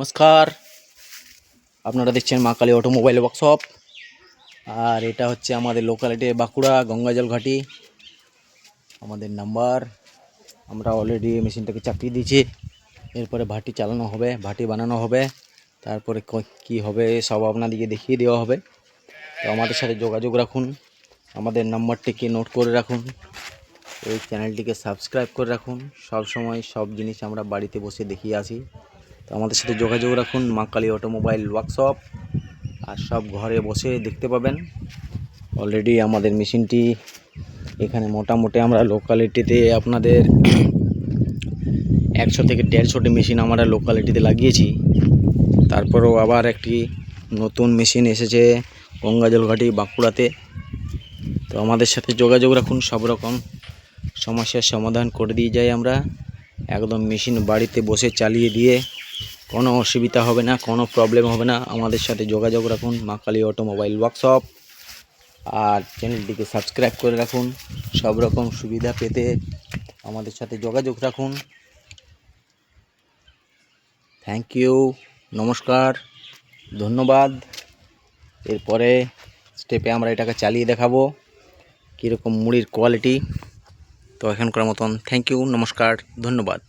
নমস্কার, আপনারা দেখছেন মা কালী অটোমোবাইল ওয়ার্কশপ। আর এটা হচ্ছে আমাদের লোকালিটি বাঁকুড়া গঙ্গাজল ঘাটি। আমাদের নাম্বার, আমরা অলরেডি মেশিনটাকে চাপিয়ে দিয়েছি। এরপরে ভাটি চালানো হবে, ভাটি বানানো হবে, তারপরে কি হবে সব আপনাদেরকে দেখিয়ে দেওয়া হবে। তো আমাদের সাথে যোগাযোগ রাখুন, আমাদের নাম্বারটিকে নোট করে রাখুন, এই চ্যানেলটিকে সাবস্ক্রাইব করে রাখুন। সব সময় সব জিনিস আমরা বাড়িতে বসে দেখিয়ে আসি। তো আমাদের সাথে যোগাযোগ রাখুন, মা কালী অটোমোবাইল ওয়ার্কশপ, আর সব ঘরে বসে দেখতে পাবেন। অলরেডি আমাদের মেশিনটি এখানে মোটামুটি আমরা লোকালিটিতে আপনাদের 100 থেকে 150টি মেশিন আমরা লোকালিটিতে লাগিয়েছি। তারপরেও আবার একটি নতুন মেশিন এসেছে গঙ্গাজল ঘাটি বাঁকুড়াতে। তো আমাদের সাথে যোগাযোগ রাখুন, সব রকম সমস্যার সমাধান করে দিয়ে যাই আমরা। একদম মেশিন বাড়িতে বসে চালিয়ে দিয়ে কোনো অসুবিধা হবে না, কোনো প্রবলেম হবে না। আমাদের সাথে যোগাযোগ রাখুন, মা কালী অটোমোবাইল ওয়ার্কশপ, আর চ্যানেলটিকে সাবস্ক্রাইব করে রাখুন। সব রকম সুবিধা পেতে আমাদের সাথে যোগাযোগ রাখুন। থ্যাংক ইউ, নমস্কার, ধন্যবাদ। এরপরে স্টেপে আমরা এটাকে চালিয়ে দেখাবো কীরকম মুড়ির কোয়ালিটি। তো এখনকার মতন থ্যাংক ইউ, নমস্কার, ধন্যবাদ।